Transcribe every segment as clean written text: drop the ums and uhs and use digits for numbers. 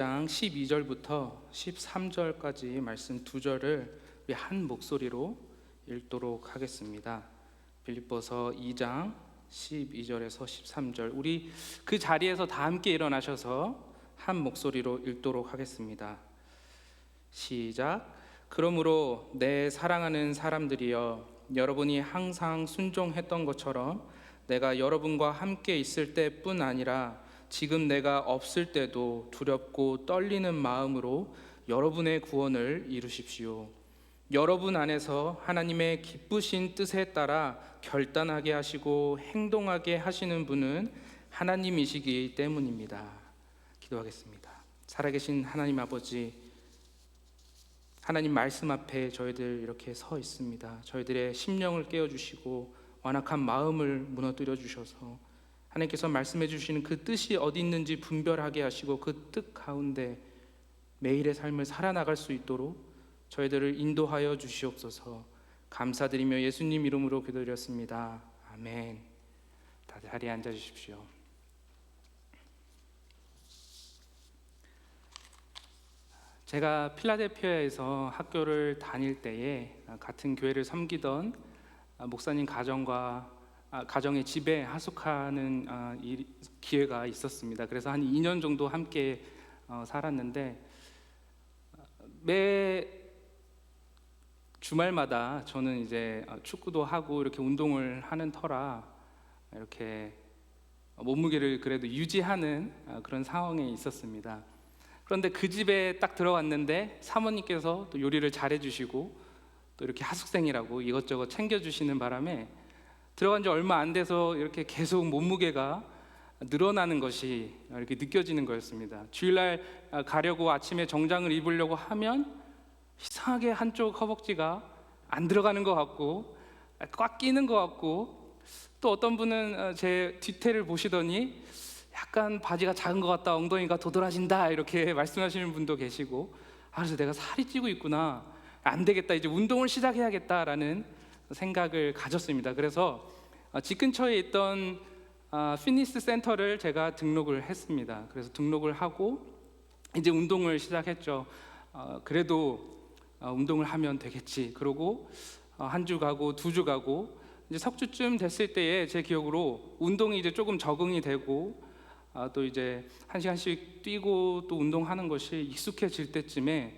장 12절부터 13절까지 말씀 두 절을 우리 한 목소리로 읽도록 하겠습니다. 빌립보서 2장 12절에서 13절, 우리 그 자리에서 다 함께 일어나셔서 한 목소리로 읽도록 하겠습니다. 시작. 그러므로 내 사랑하는 사람들이여, 여러분이 항상 순종했던 것처럼 내가 여러분과 함께 있을 때뿐 아니라 지금 내가 없을 때도 두렵고 떨리는 마음으로 여러분의 구원을 이루십시오. 여러분 안에서 하나님의 기쁘신 뜻에 따라 결단하게 하시고 행동하게 하시는 분은 하나님이시기 때문입니다. 기도하겠습니다. 살아계신 하나님 아버지, 하나님 말씀 앞에 저희들 이렇게 서 있습니다. 저희들의 심령을 깨워주시고 완악한 마음을 무너뜨려 주셔서 하나님께서 말씀해 주시는 그 뜻이 어디 있는지 분별하게 하시고 그 뜻 가운데 매일의 삶을 살아나갈 수 있도록 저희들을 인도하여 주시옵소서. 감사드리며 예수님 이름으로 기도드렸습니다. 아멘. 다 자리에 앉아 주십시오. 제가 필라델피아에서 학교를 다닐 때에 같은 교회를 섬기던 목사님 가정의 집에 하숙하는 기회가 있었습니다. 그래서 한 2년 정도 함께 살았는데, 매 주말마다 저는 이제 축구도 하고 이렇게 운동을 하는 터라 이렇게 몸무게를 그래도 유지하는 그런 상황에 있었습니다. 그런데 그 집에 딱 들어갔는데 사모님께서 또 요리를 잘해주시고 또 이렇게 하숙생이라고 이것저것 챙겨주시는 바람에 들어간 지 얼마 안 돼서 이렇게 계속 몸무게가 늘어나는 것이 이렇게 느껴지는 거였습니다. 주일날 가려고 아침에 정장을 입으려고 하면 이상하게 한쪽 허벅지가 안 들어가는 것 같고 꽉 끼는 것 같고, 또 어떤 분은 제 뒤태를 보시더니 약간 바지가 작은 것 같다, 엉덩이가 도드라진다 이렇게 말씀하시는 분도 계시고, 그래서 내가 살이 찌고 있구나, 안 되겠다, 이제 운동을 시작해야겠다라는 생각을 가졌습니다. 그래서 집 근처에 있던 피트니스 센터를 제가 등록을 했습니다. 그래서 등록을 하고 이제 운동을 시작했죠. 그래도 운동을 하면 되겠지. 그러고 한 주 가고 두 주 가고 이제 석 주쯤 됐을 때에 제 기억으로 운동이 이제 조금 적응이 되고 또 이제 한 시간씩 뛰고 또 운동하는 것이 익숙해질 때쯤에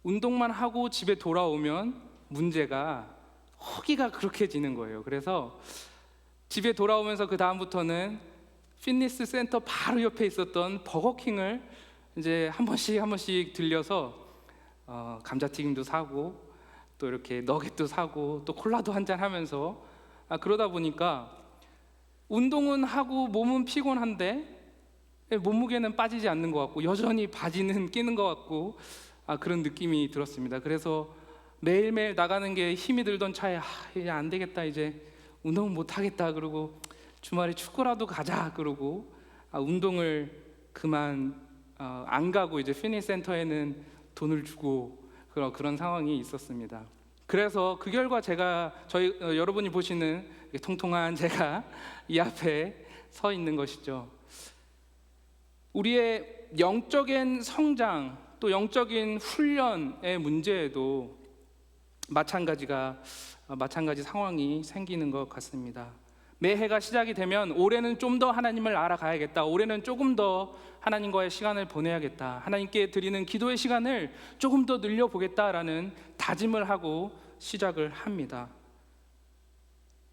운동만 하고 집에 돌아오면 문제가 허기가 그렇게지는 거예요. 그래서 집에 돌아오면서 그 다음부터는 피트니스 센터 바로 옆에 있었던 버거킹을 이제 한 번씩 들려서 감자튀김도 사고 또 이렇게 너겟도 사고 또 콜라도 한잔 하면서 그러다 보니까 운동은 하고 몸은 피곤한데 몸무게는 빠지지 않는 것 같고 여전히 바지는 끼는 것 같고 그런 느낌이 들었습니다. 그래서 매일매일 나가는 게 힘이 들던 차에 이제 안 되겠다, 이제 운동 못 하겠다, 그러고 주말에 축구라도 가자 그러고 운동을 그만 안 가고 이제 피트니스 센터에는 돈을 주고 그런 상황이 있었습니다. 그래서 그 결과 여러분이 보시는 통통한 제가 이 앞에 서 있는 것이죠. 우리의 영적인 성장 또 영적인 훈련의 문제에도 마찬가지 상황이 생기는 것 같습니다. 매해가 시작이 되면 올해는 좀 더 하나님을 알아가야겠다, 올해는 조금 더 하나님과의 시간을 보내야겠다, 하나님께 드리는 기도의 시간을 조금 더 늘려보겠다라는 다짐을 하고 시작을 합니다.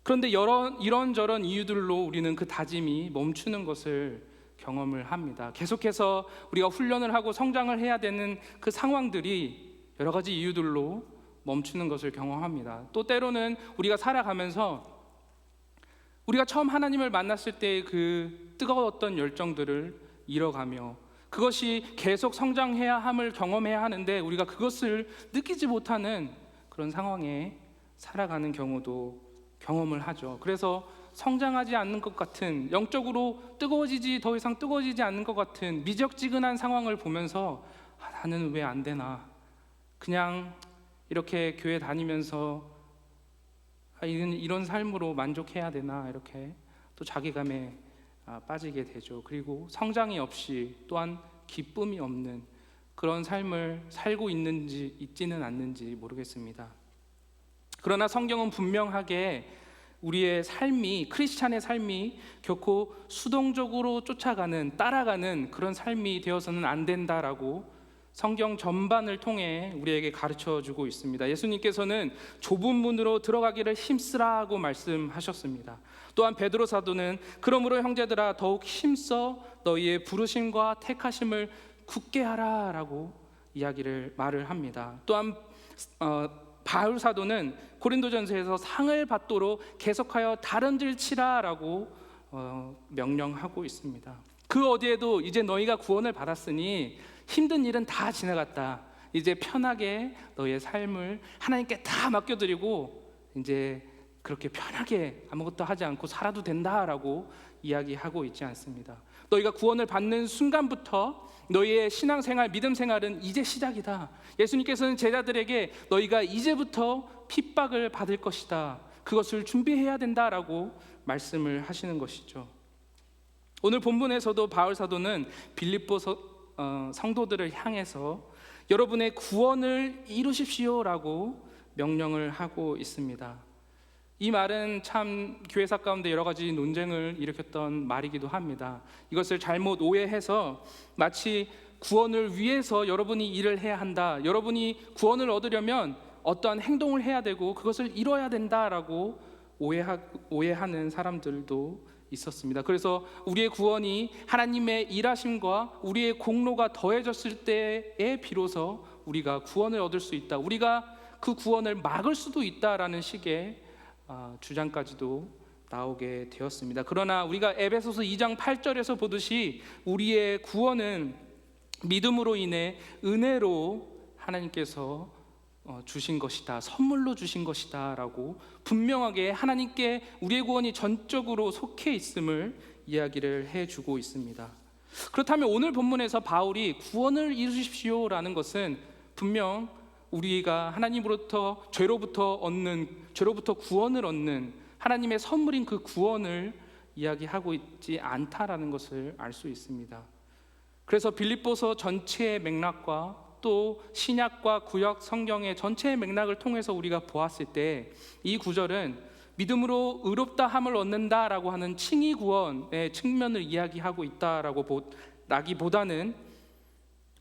그런데 이런저런 이유들로 우리는 그 다짐이 멈추는 것을 경험을 합니다. 계속해서 우리가 훈련을 하고 성장을 해야 되는 그 상황들이 여러 가지 이유들로 멈추는 것을 경험합니다. 또 때로는 우리가 살아가면서 우리가 처음 하나님을 만났을 때의 그 뜨거웠던 열정들을 잃어가며 그것이 계속 성장해야 함을 경험해야 하는데 우리가 그것을 느끼지 못하는 그런 상황에 살아가는 경우도 경험을 하죠. 그래서 성장하지 않는 것 같은, 영적으로 더 이상 뜨거워지지 않는 것 같은 미적지근한 상황을 보면서 나는 왜 안 되나, 그냥 이렇게 교회 다니면서 이런 삶으로 만족해야 되나, 이렇게 또 자괴감에 빠지게 되죠. 그리고 성장이 없이 또한 기쁨이 없는 그런 삶을 살고 있지는 않는지 모르겠습니다. 그러나 성경은 분명하게 우리의 삶이, 크리스찬의 삶이 결코 수동적으로 따라가는 그런 삶이 되어서는 안 된다라고 성경 전반을 통해 우리에게 가르쳐주고 있습니다. 예수님께서는 좁은 문으로 들어가기를 힘쓰라고 말씀하셨습니다. 또한 베드로 사도는 그러므로 형제들아 더욱 힘써 너희의 부르심과 택하심을 굳게 하라라고 말을 합니다. 또한 바울 사도는 고린도전서에서 상을 받도록 계속하여 다른질 치라라고 명령하고 있습니다. 그 어디에도 이제 너희가 구원을 받았으니 힘든 일은 다 지나갔다. 이제 편하게 너희의 삶을 하나님께 다 맡겨드리고 이제 그렇게 편하게 아무것도 하지 않고 살아도 된다라고 이야기하고 있지 않습니다. 너희가 구원을 받는 순간부터 너희의 신앙생활, 믿음생활은 이제 시작이다. 예수님께서는 제자들에게 너희가 이제부터 핍박을 받을 것이다, 그것을 준비해야 된다라고 말씀을 하시는 것이죠. 오늘 본문에서도 바울 사도는 빌립보 성도들을 향해서 여러분의 구원을 이루십시오라고 명령을 하고 있습니다. 이 말은 참 교회사 가운데 여러 가지 논쟁을 일으켰던 말이기도 합니다. 이것을 잘못 오해해서 마치 구원을 위해서 여러분이 일을 해야 한다, 여러분이 구원을 얻으려면 어떠한 행동을 해야 되고 그것을 이뤄야 된다라고 오해하는 사람들도 있었습니다. 그래서 우리의 구원이 하나님의 일하심과 우리의 공로가 더해졌을 때에 비로소 우리가 구원을 얻을 수 있다, 우리가 그 구원을 막을 수도 있다라는 식의 주장까지도 나오게 되었습니다. 그러나 우리가 에베소서 2장 8절에서 보듯이 우리의 구원은 믿음으로 인해 은혜로 하나님께서 주신 것이다, 선물로 주신 것이다 라고 분명하게 하나님께 우리의 구원이 전적으로 속해 있음을 이야기를 해주고 있습니다. 그렇다면 오늘 본문에서 바울이 구원을 이루십시오 라는 것은 분명 우리가 하나님으로부터 죄로부터 구원을 얻는 하나님의 선물인 그 구원을 이야기하고 있지 않다라는 것을 알 수 있습니다. 그래서 빌립보서 전체의 맥락과 또 신약과 구약 성경의 전체의 맥락을 통해서 우리가 보았을 때 이 구절은 믿음으로 의롭다함을 얻는다라고 하는 칭의 구원의 측면을 이야기하고 있다라기보다는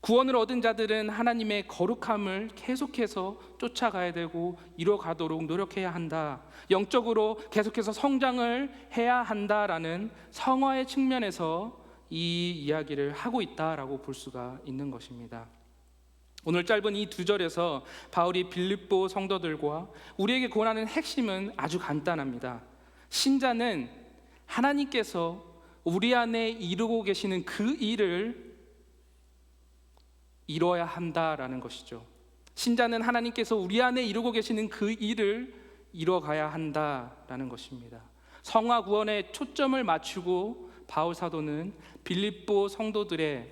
구원을 얻은 자들은 하나님의 거룩함을 계속해서 쫓아가야 되고 이뤄가도록 노력해야 한다, 영적으로 계속해서 성장을 해야 한다라는 성화의 측면에서 이 이야기를 하고 있다라고 볼 수가 있는 것입니다. 오늘 짧은 이 두 절에서 바울이 빌립보 성도들과 우리에게 권하는 핵심은 아주 간단합니다. 신자는 하나님께서 우리 안에 이루고 계시는 그 일을 이뤄야 한다라는 것이죠. 신자는 하나님께서 우리 안에 이루고 계시는 그 일을 이뤄가야 한다라는 것입니다. 성화 구원에 초점을 맞추고 바울 사도는 빌립보 성도들의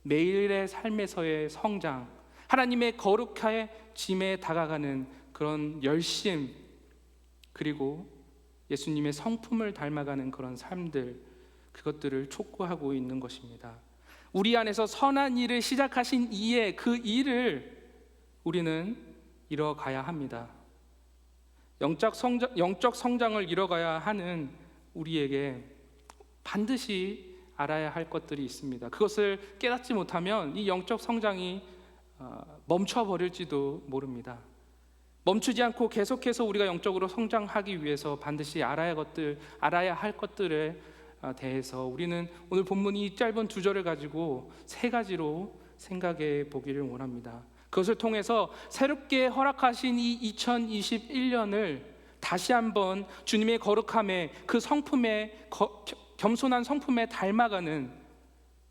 매일의 삶에서의 성장, 하나님의 거룩하심에 다가가는 그런 열심, 그리고 예수님의 성품을 닮아가는 그런 삶들, 그것들을 촉구하고 있는 것입니다. 우리 안에서 선한 일을 시작하신 이에 그 일을 우리는 이뤄가야 합니다. 영적 성장을 이뤄가야 하는 우리에게 반드시 알아야 할 것들이 있습니다. 그것을 깨닫지 못하면 이 영적 성장이 멈춰버릴지도 모릅니다. 멈추지 않고 계속해서 우리가 영적으로 성장하기 위해서 반드시 알아야 할 것들에 대해서 우리는 오늘 본문 이 짧은 두 절을 가지고 세 가지로 생각해 보기를 원합니다. 그것을 통해서 새롭게 허락하신 이 2021년을 다시 한번 주님의 거룩함에, 그 성품에, 겸손한 성품에 닮아가는,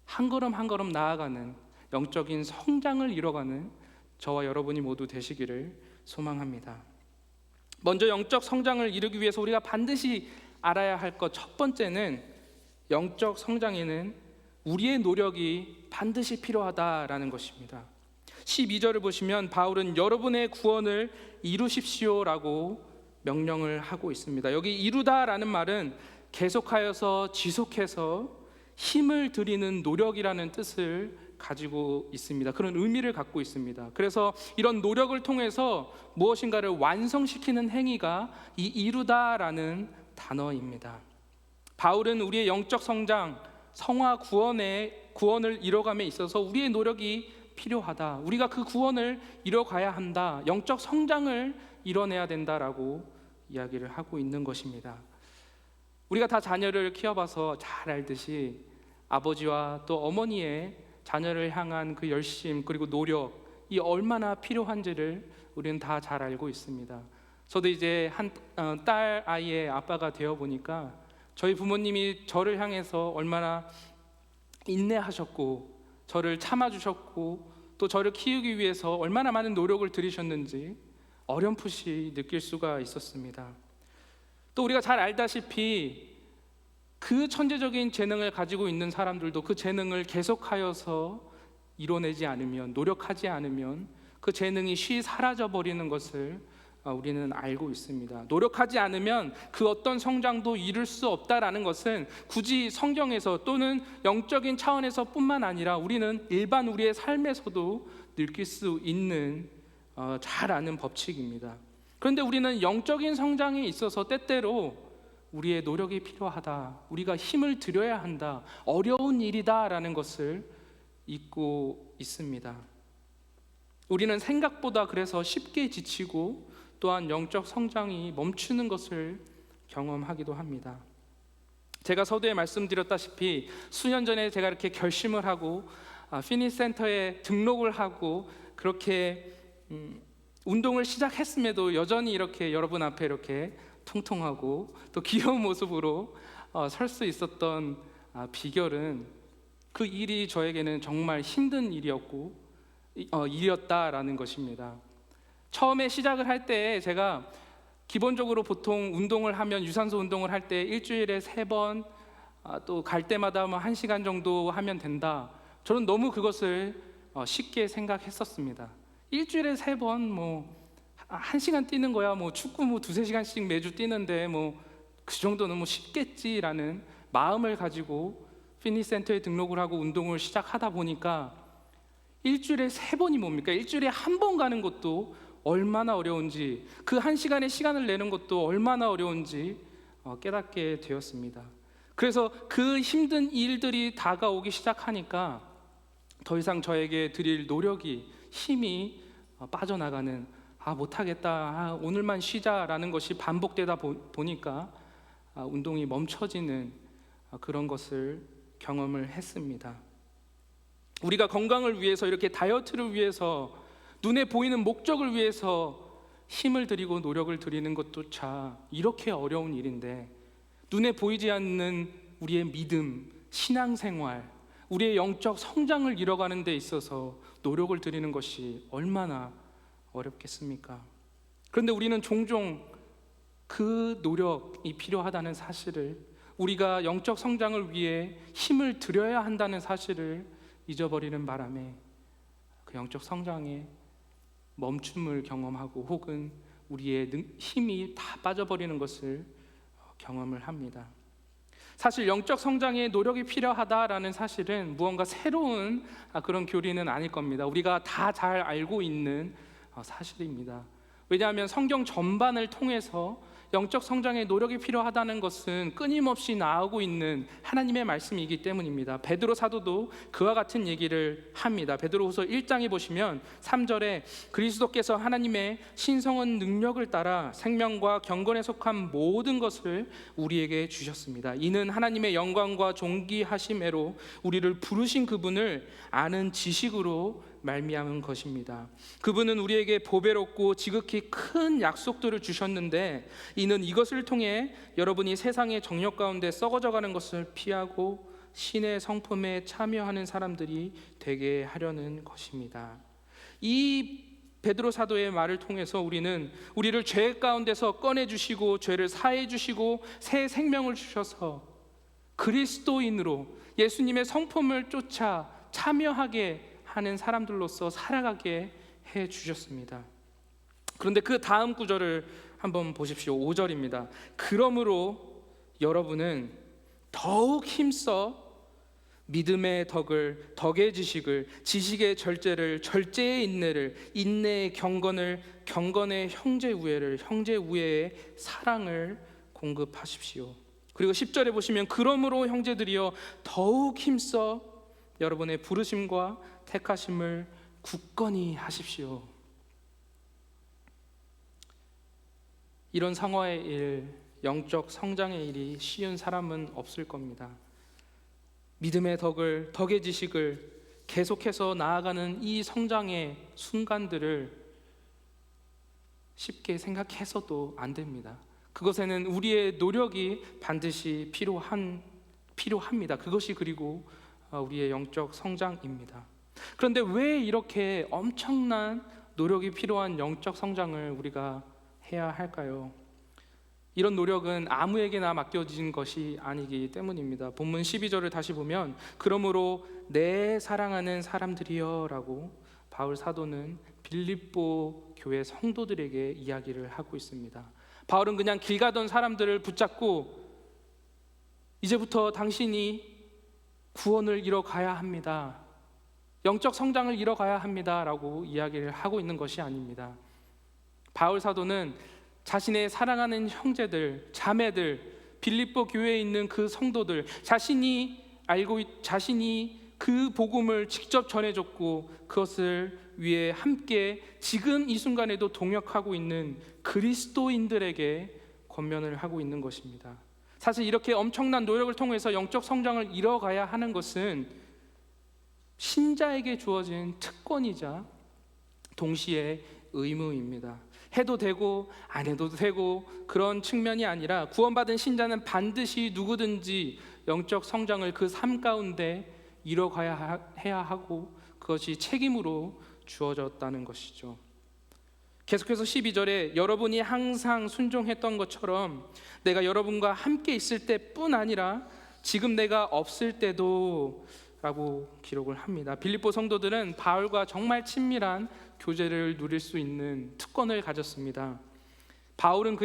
한 걸음 한 걸음 나아가는 영적인 성장을 이뤄가는 저와 여러분이 모두 되시기를 소망합니다. 먼저 영적 성장을 이루기 위해서 우리가 반드시 알아야 할 것, 첫 번째는 영적 성장에는 우리의 노력이 반드시 필요하다라는 것입니다. 12절을 보시면 바울은 여러분의 구원을 이루십시오라고 명령을 하고 있습니다. 여기 이루다라는 말은 계속하여서 지속해서 힘을 들이는 노력이라는 뜻을 가지고 있습니다. 그런 의미를 갖고 있습니다. 그래서 이런 노력을 통해서 무엇인가를 완성시키는 행위가 이 이루다라는 단어입니다. 바울은 우리의 영적 성장, 성화 구원을 이뤄감에 있어서 우리의 노력이 필요하다. 우리가 그 구원을 이뤄가야 한다. 영적 성장을 이뤄내야 된다라고 이야기를 하고 있는 것입니다. 우리가 다 자녀를 키워봐서 잘 알듯이 아버지와 또 어머니의 자녀를 향한 그 열심 그리고 노력이 얼마나 필요한지를 우리는 다 잘 알고 있습니다. 저도 이제 한 딸 아이의 아빠가 되어 보니까 저희 부모님이 저를 향해서 얼마나 인내하셨고 저를 참아주셨고 또 저를 키우기 위해서 얼마나 많은 노력을 들이셨는지 어렴풋이 느낄 수가 있었습니다. 또 우리가 잘 알다시피 그 천재적인 재능을 가지고 있는 사람들도 그 재능을 계속하여서 이뤄내지 않으면, 노력하지 않으면 그 재능이 쉬 사라져 버리는 것을 우리는 알고 있습니다. 노력하지 않으면 그 어떤 성장도 이룰 수 없다라는 것은 굳이 성경에서 또는 영적인 차원에서 뿐만 아니라 우리는 일반 우리의 삶에서도 느낄 수 있는 잘 아는 법칙입니다. 그런데 우리는 영적인 성장에 있어서 때때로 우리의 노력이 필요하다, 우리가 힘을 들여야 한다, 어려운 일이다라는 것을 잊고 있습니다. 우리는 생각보다 그래서 쉽게 지치고 또한 영적 성장이 멈추는 것을 경험하기도 합니다. 제가 서두에 말씀드렸다시피 수년 전에 제가 이렇게 결심을 하고 피니스 센터에 등록을 하고 그렇게 운동을 시작했음에도 여전히 이렇게 여러분 앞에 이렇게 통통하고 또 귀여운 모습으로 설 수 있었던 비결은 그 일이 저에게는 정말 힘든 일이었다라는 것입니다. 처음에 시작을 할 때 제가 기본적으로 보통 운동을 하면 유산소 운동을 할 때 일주일에 3번 또 갈 때마다 뭐 1시간 정도 하면 된다. 저는 너무 그것을 쉽게 생각했었습니다. 일주일에 3번 뭐 1시간 뛰는 거야, 뭐 축구 뭐 2-3시간씩 매주 뛰는데 뭐 그 정도는 뭐 쉽겠지라는 마음을 가지고 피니스 센터에 등록을 하고 운동을 시작하다 보니까 일주일에 3번이 뭡니까? 일주일에 1번 가는 것도 얼마나 어려운지, 그 1시간의 시간을 내는 것도 얼마나 어려운지 깨닫게 되었습니다. 그래서 그 힘든 일들이 다가오기 시작하니까 더 이상 저에게 드릴 노력이, 힘이 빠져나가는, 못하겠다, 오늘만 쉬자라는 것이 반복되다 보니까 운동이 멈춰지는 그런 것을 경험을 했습니다. 우리가 건강을 위해서, 이렇게 다이어트를 위해서, 눈에 보이는 목적을 위해서 힘을 들이고 노력을 들이는 것조차 이렇게 어려운 일인데, 눈에 보이지 않는 우리의 믿음, 신앙생활, 우리의 영적 성장을 이뤄가는 데 있어서 노력을 들이는 것이 얼마나 어렵겠습니까? 그런데 우리는 종종 그 노력이 필요하다는 사실을, 우리가 영적 성장을 위해 힘을 들여야 한다는 사실을 잊어버리는 바람에 그 영적 성장에 멈춤을 경험하고 혹은 우리의 힘이 다 빠져버리는 것을 경험을 합니다. 사실 영적 성장에 노력이 필요하다라는 사실은 무언가 새로운 그런 교리는 아닐 겁니다. 우리가 다 잘 알고 있는 사실입니다. 왜냐하면 성경 전반을 통해서 영적 성장에 노력이 필요하다는 것은 끊임없이 나오고 있는 하나님의 말씀이기 때문입니다. 베드로 사도도 그와 같은 얘기를 합니다. 베드로후서 1장에 보시면 3절에 그리스도께서 하나님의 신성한 능력을 따라 생명과 경건에 속한 모든 것을 우리에게 주셨습니다. 이는 하나님의 영광과 존귀하심에로 우리를 부르신 그분을 아는 지식으로 말미암은 것입니다. 그분은 우리에게 보배롭고 지극히 큰 약속들을 주셨는데 이는 이것을 통해 여러분이 세상의 정욕 가운데 썩어져가는 것을 피하고 신의 성품에 참여하는 사람들이 되게 하려는 것입니다. 이 베드로 사도의 말을 통해서 우리는 우리를 죄 가운데서 꺼내주시고 죄를 사해 주시고 새 생명을 주셔서 그리스도인으로 예수님의 성품을 쫓아 참여하게 하는 사람들로서 살아가게 해 주셨습니다. 그런데 그 다음 구절을 한번 보십시오. 5절입니다. 그러므로 여러분은 더욱 힘써 믿음의 덕을, 덕의 지식을, 지식의 절제를, 절제의 인내를, 인내의 경건을, 경건의 형제 우애를, 형제 우애의 사랑을 공급하십시오. 그리고 10절에 보시면 그러므로 형제들이여 더욱 힘써 여러분의 부르심과 택하심을 굳건히 하십시오. 이런 상화의 일, 영적 성장의 일이 쉬운 사람은 없을 겁니다. 믿음의 덕을, 덕의 지식을 계속해서 나아가는 이 성장의 순간들을 쉽게 생각해서도 안 됩니다. 그것에는 우리의 노력이 반드시 필요합니다. 그것이 그리고 우리의 영적 성장입니다. 그런데 왜 이렇게 엄청난 노력이 필요한 영적 성장을 우리가 해야 할까요? 이런 노력은 아무에게나 맡겨진 것이 아니기 때문입니다. 본문 12절을 다시 보면 그러므로 내 사랑하는 사람들이여 라고 바울 사도는 빌립보 교회 성도들에게 이야기를 하고 있습니다. 바울은 그냥 길 가던 사람들을 붙잡고 이제부터 당신이 구원을 이뤄가야 합니다, 영적 성장을 이뤄가야 합니다 라고 이야기를 하고 있는 것이 아닙니다. 바울 사도는 자신의 사랑하는 형제들, 자매들, 빌립보 교회에 있는 그 성도들, 자신이 그 복음을 직접 전해줬고 그것을 위해 함께 지금 이 순간에도 동역하고 있는 그리스도인들에게 권면을 하고 있는 것입니다. 사실 이렇게 엄청난 노력을 통해서 영적 성장을 이뤄가야 하는 것은 신자에게 주어진 특권이자 동시에 의무입니다. 해도 되고 안 해도 되고 그런 측면이 아니라 구원받은 신자는 반드시 누구든지 영적 성장을 그 삶 가운데 해야 하고 그것이 책임으로 주어졌다는 것이죠. 계속해서 12절에 여러분이 항상 순종했던 것처럼 내가 여러분과 함께 있을 때뿐 아니라 지금 내가 없을 때도 라고 기록을 합니다. 빌립보 성도들은 바울과 정말 친밀한 교제를 누릴 수 있는 특권을 가졌습니다. 바울은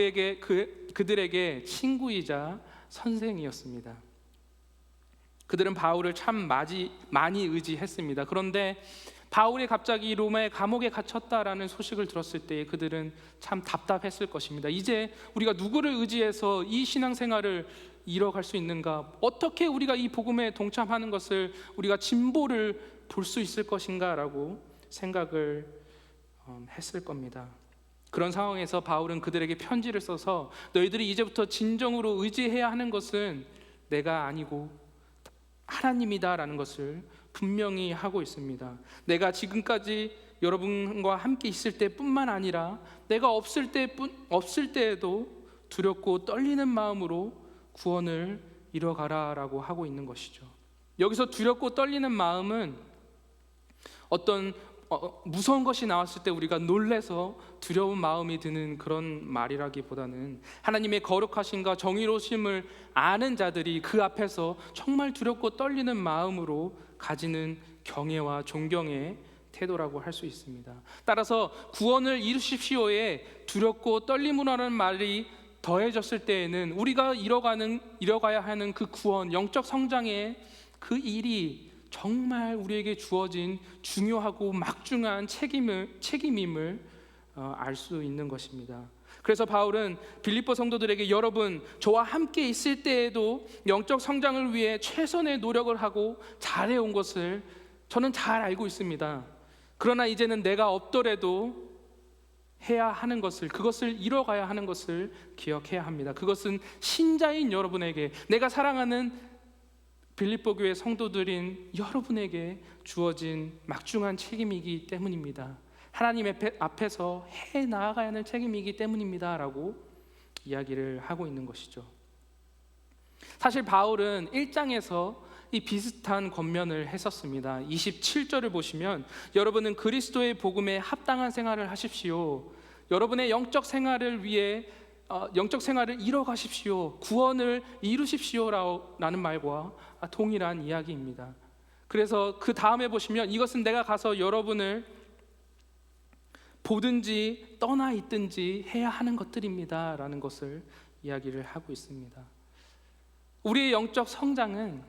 그들에게 친구이자 선생이었습니다. 그들은 바울을 참 많이 의지했습니다. 그런데 바울이 갑자기 로마의 감옥에 갇혔다라는 소식을 들었을 때 그들은 참 답답했을 것입니다. 이제 우리가 누구를 의지해서 이 신앙생활을 이뤄갈 수 있는가? 어떻게 우리가 이 복음에 동참하는 것을 우리가 진보를 볼 수 있을 것인가? 라고 생각을 했을 겁니다. 그런 상황에서 바울은 그들에게 편지를 써서 너희들이 이제부터 진정으로 의지해야 하는 것은 내가 아니고 하나님이다 라는 것을 분명히 하고 있습니다. 내가 지금까지 여러분과 함께 있을 때뿐만 아니라 내가 없을 때에도 두렵고 떨리는 마음으로 구원을 이뤄가라 라고 하고 있는 것이죠. 여기서 두렵고 떨리는 마음은 어떤 무서운 것이 나왔을 때 우리가 놀래서 두려운 마음이 드는 그런 말이라기보다는 하나님의 거룩하심과 정의로우심을 아는 자들이 그 앞에서 정말 두렵고 떨리는 마음으로 가지는 경외와 존경의 태도라고 할 수 있습니다. 따라서 구원을 이루십시오에 두렵고 떨림으로라는 말이 더해졌을 때에는 우리가 이뤄가야 하는 그 구원, 영적 성장의 그 일이 정말 우리에게 주어진 중요하고 막중한 책임임을 알 수 있는 것입니다. 그래서 바울은 빌립보 성도들에게 여러분, 저와 함께 있을 때에도 영적 성장을 위해 최선의 노력을 하고 잘해온 것을 저는 잘 알고 있습니다. 그러나 이제는 내가 없더라도 해야 하는 것을, 그것을 이뤄가야 하는 것을 기억해야 합니다. 그것은 신자인 여러분에게, 내가 사랑하는 빌립보 교회 성도들인 여러분에게 주어진 막중한 책임이기 때문입니다. 하나님 앞에서 해 나아가야 하는 책임이기 때문입니다 라고 이야기를 하고 있는 것이죠. 사실 바울은 1장에서 이 비슷한 권면을 했었습니다. 27절을 보시면 여러분은 그리스도의 복음에 합당한 생활을 하십시오. 여러분의 영적 생활을 위해 영적 생활을 이뤄가십시오. 구원을 이루십시오라는 말과 동일한 이야기입니다. 그래서 그 다음에 보시면 이것은 내가 가서 여러분을 보든지 떠나 있든지 해야 하는 것들입니다 라는 것을 이야기를 하고 있습니다. 우리의 영적 성장은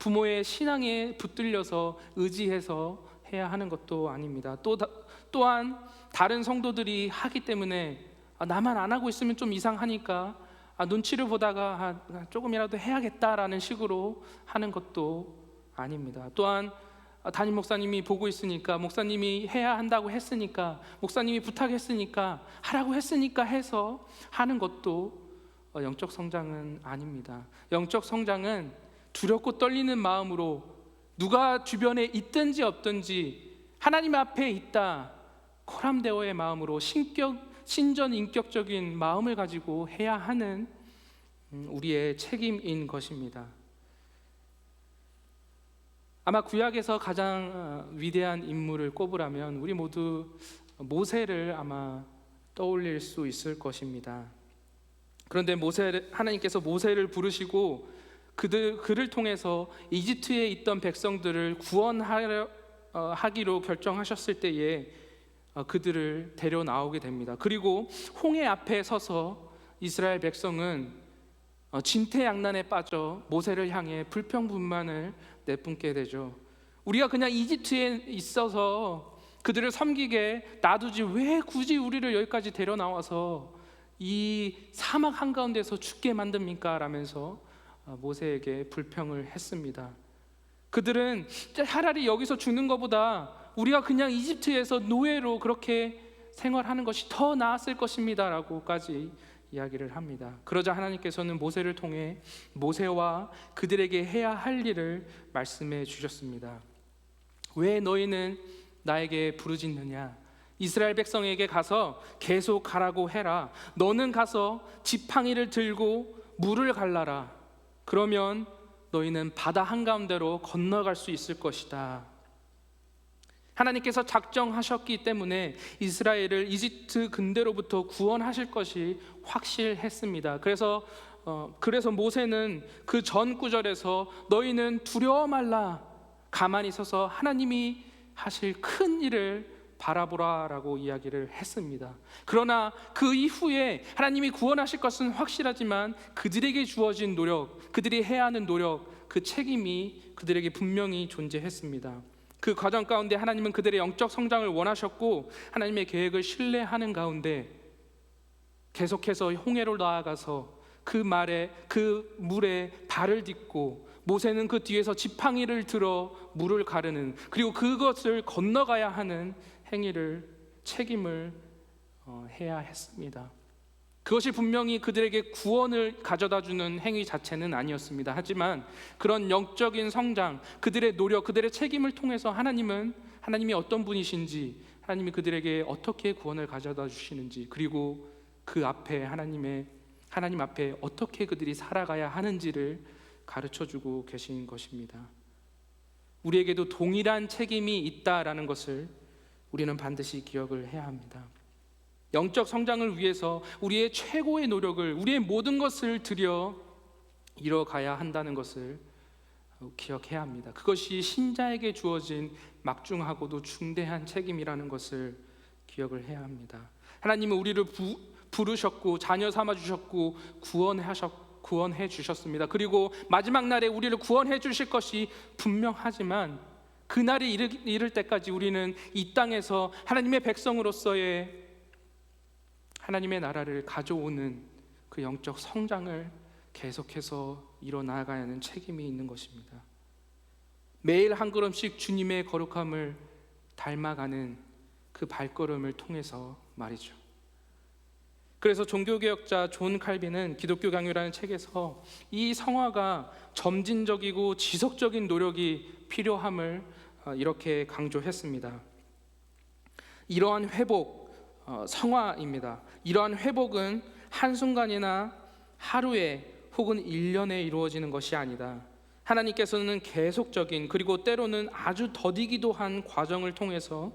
부모의 신앙에 붙들려서 의지해서 해야 하는 것도 아닙니다. 또한 다른 성도들이 하기 때문에 나만 안 하고 있으면 좀 이상하니까 눈치를 보다가 조금이라도 해야겠다라는 식으로 하는 것도 아닙니다. 또한 담임 목사님이 보고 있으니까, 목사님이 해야 한다고 했으니까, 목사님이 부탁했으니까, 하라고 했으니까 해서 하는 것도 영적 성장은 아닙니다. 영적 성장은 두렵고 떨리는 마음으로 누가 주변에 있든지 없든지 하나님 앞에 있다, 코람데오의 마음으로 신전 인격적인 마음을 가지고 해야 하는 우리의 책임인 것입니다. 아마 구약에서 가장 위대한 인물을 꼽으라면 우리 모두 모세를 아마 떠올릴 수 있을 것입니다. 그런데 하나님께서 모세를 부르시고 그를 통해서 이집트에 있던 백성들을 구원하기로 결정하셨을 때에 그들을 데려 나오게 됩니다. 그리고 홍해 앞에 서서 이스라엘 백성은 진퇴양난에 빠져 모세를 향해 불평불만을 내뿜게 되죠. 우리가 그냥 이집트에 있어서 그들을 섬기게 놔두지 왜 굳이 우리를 여기까지 데려 나와서 이 사막 한가운데서 죽게 만듭니까? 라면서 모세에게 불평을 했습니다. 그들은 차라리 여기서 죽는 것보다 우리가 그냥 이집트에서 노예로 그렇게 생활하는 것이 더 나았을 것입니다 라고까지 이야기를 합니다. 그러자 하나님께서는 모세를 통해 모세와 그들에게 해야 할 일을 말씀해 주셨습니다. 왜 너희는 나에게 부르짖느냐? 이스라엘 백성에게 가서 계속 가라고 해라. 너는 가서 지팡이를 들고 물을 갈라라. 그러면 너희는 바다 한가운데로 건너갈 수 있을 것이다. 하나님께서 작정하셨기 때문에 이스라엘을 이집트 근대로부터 구원하실 것이 확실했습니다. 그래서 모세는 그 전 구절에서 너희는 두려워 말라, 가만히 서서 하나님이 하실 큰 일을 바라보라라고 이야기를 했습니다. 그러나 그 이후에 하나님이 구원하실 것은 확실하지만 그들에게 주어진 노력, 그들이 해야 하는 노력, 그 책임이 그들에게 분명히 존재했습니다. 그 과정 가운데 하나님은 그들의 영적 성장을 원하셨고 하나님의 계획을 신뢰하는 가운데 계속해서 홍해로 나아가서 그 물에 발을 딛고 모세는 그 뒤에서 지팡이를 들어 물을 가르는, 그리고 그것을 건너가야 하는 책임을 해야 했습니다. 그것이 분명히 그들에게 구원을 가져다주는 행위 자체는 아니었습니다. 하지만 그런 영적인 성장, 그들의 노력, 그들의 책임을 통해서 하나님이 어떤 분이신지, 하나님이 그들에게 어떻게 구원을 가져다 주시는지, 그리고 그 앞에 하나님 앞에 어떻게 그들이 살아가야 하는지를 가르쳐주고 계신 것입니다. 우리에게도 동일한 책임이 있다라는 것을 우리는 반드시 기억을 해야 합니다. 영적 성장을 위해서 우리의 최고의 노력을, 우리의 모든 것을 들여 이뤄가야 한다는 것을 기억해야 합니다. 그것이 신자에게 주어진 막중하고도 중대한 책임이라는 것을 기억을 해야 합니다. 하나님은 우리를 부르셨고 자녀 삼아 주셨고 구원해 주셨습니다. 그리고 마지막 날에 우리를 구원해 주실 것이 분명하지만 그날이 이를 때까지 우리는 이 땅에서 하나님의 백성으로서의 하나님의 나라를 가져오는 그 영적 성장을 계속해서 이뤄나가야 하는 책임이 있는 것입니다. 매일 한 걸음씩 주님의 거룩함을 닮아가는 그 발걸음을 통해서 말이죠. 그래서 종교개혁자 존 칼빈은 기독교 강요라는 책에서 이 성화가 점진적이고 지속적인 노력이 필요함을 이렇게 강조했습니다. 이러한 회복, 성화입니다. 이러한 회복은 한순간이나 하루에 혹은 1년에 이루어지는 것이 아니다. 하나님께서는 계속적인, 그리고 때로는 아주 더디기도 한 과정을 통해서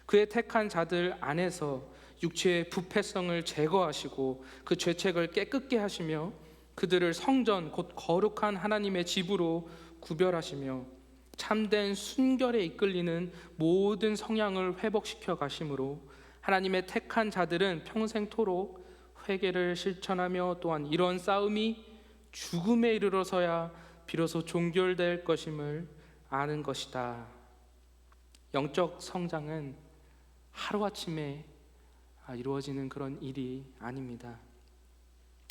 그의 택한 자들 안에서 육체의 부패성을 제거하시고 그 죄책을 깨끗게 하시며 그들을 성전, 곧 거룩한 하나님의 집으로 구별하시며 참된 순결에 이끌리는 모든 성향을 회복시켜 가심으로 하나님의 택한 자들은 평생토록 회개를 실천하며 또한 이런 싸움이 죽음에 이르러서야 비로소 종결될 것임을 아는 것이다. 영적 성장은 하루아침에 이루어지는 그런 일이 아닙니다.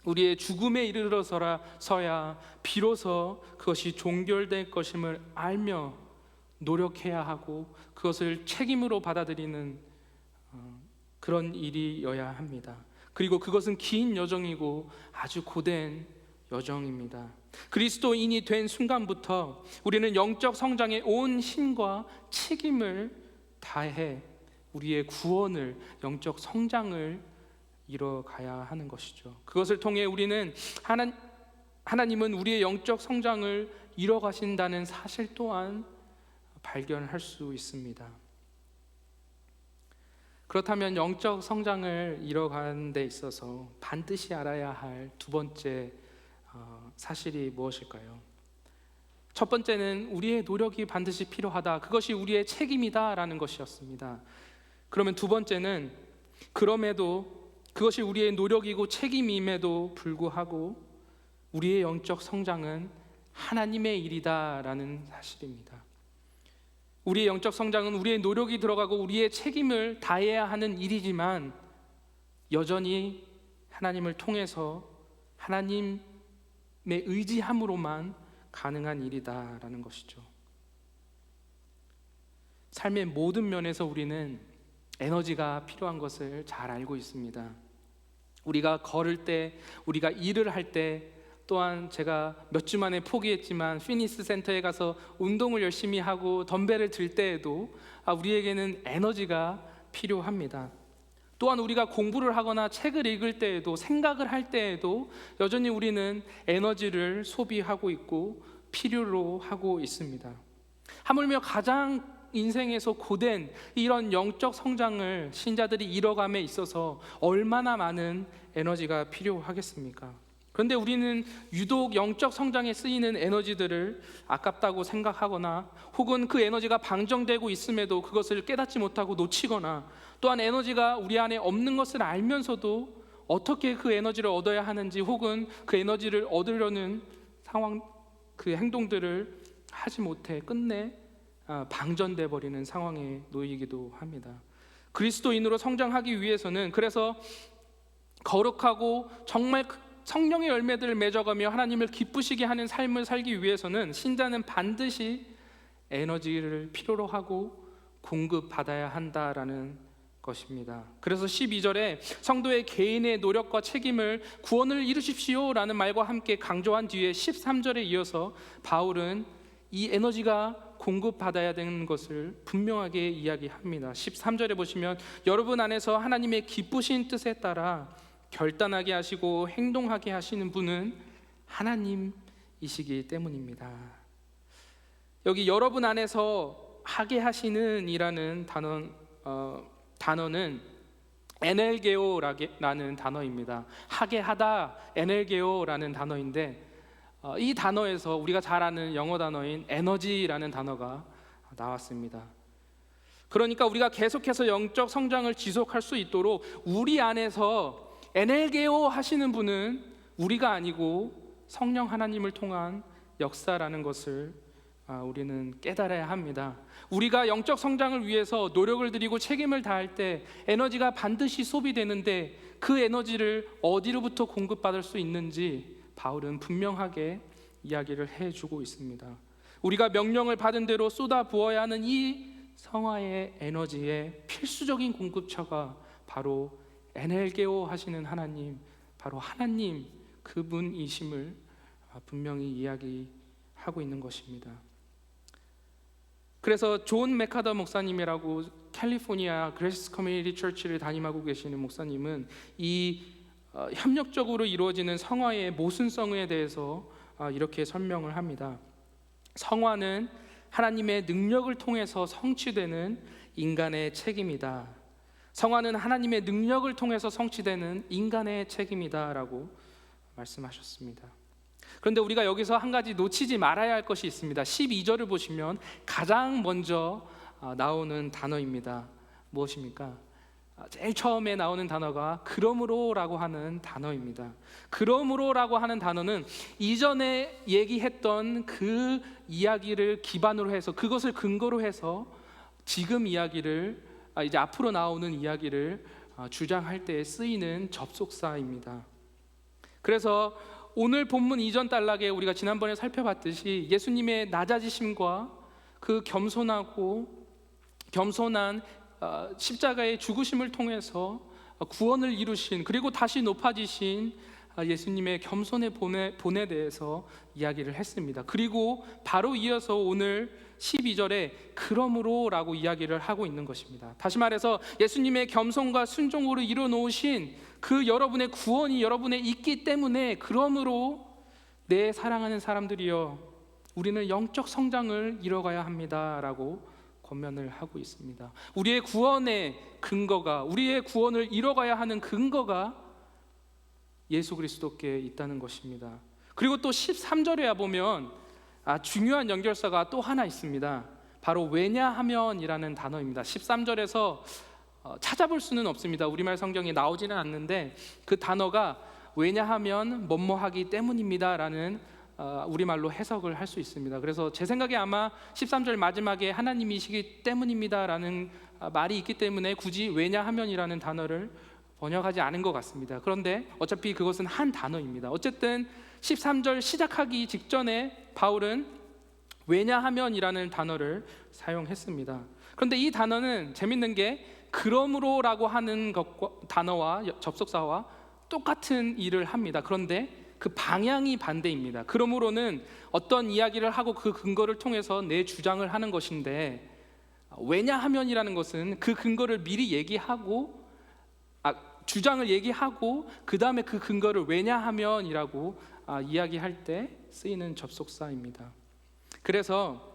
우리의 죽음에 이르러서야 비로소 그것이 종결될 것임을 알며 노력해야 하고 그것을 책임으로 받아들이는 그런 일이어야 합니다. 그리고 그것은 긴 여정이고 아주 고된 여정입니다. 그리스도인이 된 순간부터 우리는 영적 성장에 온 힘과 책임을 다해 우리의 구원을, 영적 성장을 이뤄가야 하는 것이죠. 그것을 통해 우리는 하나님은 우리의 영적 성장을 이뤄가신다는 사실 또한 발견할 수 있습니다. 그렇다면 영적 성장을 이뤄가는 데 있어서 반드시 알아야 할 두 번째 사실이 무엇일까요? 첫 번째는 우리의 노력이 반드시 필요하다, 그것이 우리의 책임이다라는 것이었습니다. 그러면 두 번째는 그럼에도 그것이 우리의 노력이고 책임임에도 불구하고 우리의 영적 성장은 하나님의 일이다라는 사실입니다. 우리의 영적 성장은 우리의 노력이 들어가고 우리의 책임을 다해야 하는 일이지만 여전히 하나님을 통해서 하나님의 의지함으로만 가능한 일이다라는 것이죠. 삶의 모든 면에서 우리는 에너지가 필요한 것을 잘 알고 있습니다. 우리가 걸을 때, 우리가 일을 할 때, 또한 제가 몇 주 만에 포기했지만 피트니스 센터에 가서 운동을 열심히 하고 덤벨을 들 때에도 우리에게는 에너지가 필요합니다. 또한 우리가 공부를 하거나 책을 읽을 때에도, 생각을 할 때에도 여전히 우리는 에너지를 소비하고 있고 필요로 하고 있습니다. 하물며 가장 인생에서 고된 이런 영적 성장을 신자들이 이뤄감에 있어서 얼마나 많은 에너지가 필요하겠습니까? 그런데 우리는 유독 영적 성장에 쓰이는 에너지들을 아깝다고 생각하거나 혹은 그 에너지가 방정되고 있음에도 그것을 깨닫지 못하고 놓치거나, 또한 에너지가 우리 안에 없는 것을 알면서도 어떻게 그 에너지를 얻어야 하는지 혹은 그 에너지를 얻으려는 상황, 그 행동들을 하지 못해 끝내 방전돼 버리는 상황에 놓이기도 합니다. 그리스도인으로 성장하기 위해서는, 그래서 거룩하고 정말 성령의 열매들을 맺어가며 하나님을 기쁘시게 하는 삶을 살기 위해서는 신자는 반드시 에너지를 필요로 하고 공급받아야 한다라는 것입니다. 그래서 12절에 성도의 개인의 노력과 책임을 구원을 이루십시오 라는 말과 함께 강조한 뒤에 13절에 이어서 바울은 이 에너지가 공급받아야 되는 것을 분명하게 이야기합니다. 13절에 보시면 여러분 안에서 하나님의 기쁘신 뜻에 따라 결단하게 하시고 행동하게 하시는 분은 하나님이시기 때문입니다. 여기 여러분 안에서 하게 하시는 이라는 단어는 에넬게오라는 단어입니다. 하게 하다, 에넬게오라는 단어인데 이 단어에서 우리가 잘 아는 영어 단어인 에너지라는 단어가 나왔습니다. 그러니까 우리가 계속해서 영적 성장을 지속할 수 있도록 우리 안에서 에넬게오 하시는 분은 우리가 아니고 성령 하나님을 통한 역사라는 것을 우리는 깨달아야 합니다. 우리가 영적 성장을 위해서 노력을 들이고 책임을 다할 때 에너지가 반드시 소비되는데 그 에너지를 어디로부터 공급받을 수 있는지 바울은 분명하게 이야기를 해주고 있습니다. 우리가 명령을 받은 대로 쏟아 부어야 하는 이 성화의 에너지의 필수적인 공급처가 바로 에넬게오 하시는 하나님, 바로 하나님 그분이심을 분명히 이야기하고 있는 것입니다. 그래서 존 맥카더 목사님이라고 캘리포니아 그레이스 커뮤니티 처치를 담임하고 계시는 목사님은 이 협력적으로 이루어지는 성화의 모순성에 대해서 이렇게 설명을 합니다. 성화는 하나님의 능력을 통해서 성취되는 인간의 책임이다. 성화는 하나님의 능력을 통해서 성취되는 인간의 책임이다라고 말씀하셨습니다. 그런데 우리가 여기서 한 가지 놓치지 말아야 할 것이 있습니다. 12절을 보시면 가장 먼저 나오는 단어입니다. 무엇입니까? 제일 처음에 나오는 단어가 그러므로라고 하는 단어입니다. 그러므로라고 하는 단어는 이전에 얘기했던 그 이야기를 기반으로 해서, 그것을 근거로 해서 지금 이야기를, 이제 앞으로 나오는 이야기를 주장할 때 쓰이는 접속사입니다. 그래서 오늘 본문 이전 단락에 우리가 지난번에 살펴봤듯이 예수님의 낮아지심과 그 겸손한 십자가의 죽으심을 통해서 구원을 이루신, 그리고 다시 높아지신 예수님의 겸손의 본에 대해서 이야기를 했습니다. 그리고 바로 이어서 오늘 12절에 그러므로라고 이야기를 하고 있는 것입니다. 다시 말해서 예수님의 겸손과 순종으로 이루어놓으신 그 여러분의 구원이 여러분에 있기 때문에, 그러므로 내 사랑하는 사람들이여, 우리는 영적 성장을 이뤄가야 합니다 라고 권면을 하고 있습니다. 우리의 구원의 근거가, 우리의 구원을 이뤄가야 하는 근거가 예수 그리스도께 있다는 것입니다. 그리고 또 13절에 보면 중요한 연결사가 또 하나 있습니다. 바로 왜냐하면이라는 단어입니다. 13절에서 찾아볼 수는 없습니다. 우리말 성경에 나오지는 않는데 그 단어가 왜냐하면 뭐뭐하기 때문입니다 라는 우리말로 해석을 할 수 있습니다. 그래서 제 생각에 아마 13절 마지막에 하나님이시기 때문입니다 라는 말이 있기 때문에 굳이 왜냐하면이라는 단어를 번역하지 않은 것 같습니다. 그런데 어차피 그것은 한 단어입니다. 어쨌든 13절 시작하기 직전에 바울은 왜냐하면이라는 단어를 사용했습니다. 그런데 이 단어는 재밌는 게 그러므로라고 하는 단어와 접속사와 똑같은 일을 합니다. 그런데 그 방향이 반대입니다. 그러므로는 어떤 이야기를 하고 그 근거를 통해서 내 주장을 하는 것인데, 왜냐하면이라는 것은 그 근거를 미리 얘기하고 주장을 얘기하고 그 다음에 그 근거를 왜냐하면이라고 이야기할 때 쓰이는 접속사입니다. 그래서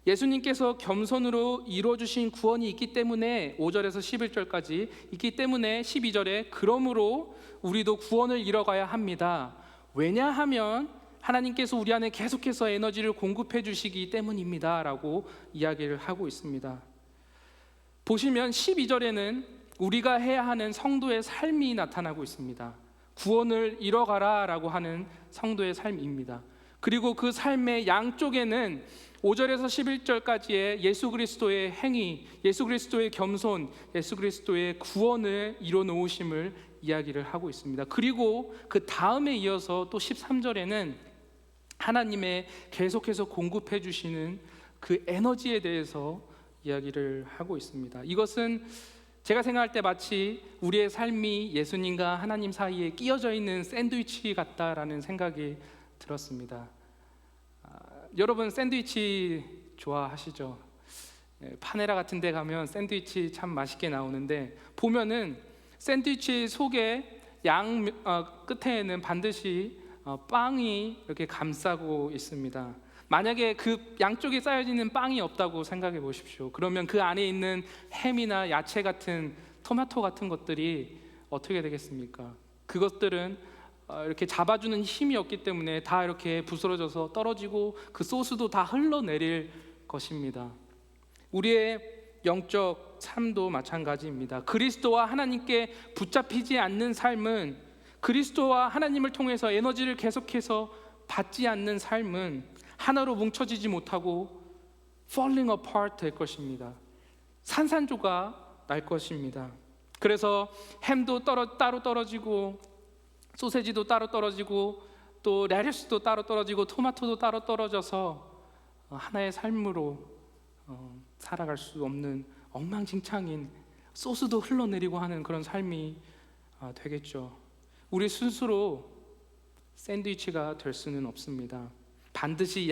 예수님께서 겸손으로 이루어주신 구원이 있기 때문에 5절에서 11절까지 있기 때문에 12절에 그러므로 우리도 구원을 이뤄가야 합니다. 왜냐하면 하나님께서 우리 안에 계속해서 에너지를 공급해 주시기 때문입니다 라고 이야기를 하고 있습니다. 보시면 12절에는 우리가 해야 하는 성도의 삶이 나타나고 있습니다. 구원을 이뤄가라 라고 하는 성도의 삶입니다. 그리고 그 삶의 양쪽에는 5절에서 11절까지의 예수 그리스도의 행위, 예수 그리스도의 겸손, 예수 그리스도의 구원을 이뤄놓으심을 이야기를 하고 있습니다. 그리고 그 다음에 이어서 또 13절에는 하나님의 계속해서 공급해 주시는 그 에너지에 대해서 이야기를 하고 있습니다. 이것은 제가 생각할 때 마치 우리의 삶이 예수님과 하나님 사이에 끼어져 있는 샌드위치 같다라는 생각이 들었습니다. 여러분 샌드위치 좋아하시죠? 파네라 같은 데 가면 샌드위치 참 맛있게 나오는데, 보면은 샌드위치 속에 끝에는 반드시 빵이 이렇게 감싸고 있습니다. 만약에 그 양쪽에 쌓여지는 빵이 없다고 생각해 보십시오. 그러면 그 안에 있는 햄이나 야채 같은, 토마토 같은 것들이 어떻게 되겠습니까? 그것들은 이렇게 잡아주는 힘이 없기 때문에 다 이렇게 부스러져서 떨어지고 그 소스도 다 흘러내릴 것입니다. 우리의 영적 삶도 마찬가지입니다. 그리스도와 하나님께 붙잡히지 않는 삶은, 그리스도와 하나님을 통해서 에너지를 계속해서 받지 않는 삶은 하나로 뭉쳐지지 못하고 falling apart 될 것입니다. 산산조각 날 것입니다. 그래서 햄도 따로 떨어지고, 소세지도 따로 떨어지고, 또 레타스도 따로 떨어지고, 토마토도 따로 떨어져서 하나의 삶으로 살아갈 수 없는 엉망진창인, 소스도 흘러내리고 하는 그런 삶이 되겠죠. 우리 스스로 샌드위치가 될 수는 없습니다. 반드시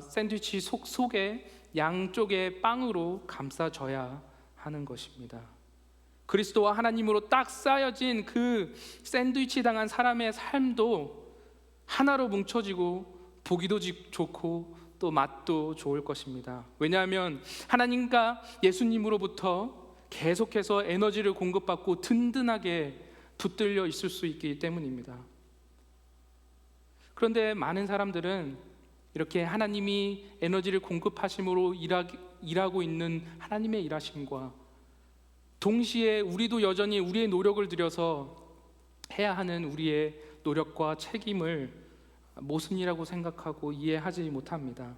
샌드위치 속에 양쪽의 빵으로 감싸져야 하는 것입니다. 그리스도와 하나님으로 딱 쌓여진 그 샌드위치 당한 사람의 삶도 하나로 뭉쳐지고 보기도 좋고 또 맛도 좋을 것입니다. 왜냐하면 하나님과 예수님으로부터 계속해서 에너지를 공급받고 든든하게 붙들려 있을 수 있기 때문입니다. 그런데 많은 사람들은 이렇게 하나님이 에너지를 공급하심으로 일하고 있는 하나님의 일하심과 동시에 우리도 여전히 우리의 노력을 들여서 해야 하는 우리의 노력과 책임을 모순이라고 생각하고 이해하지 못합니다.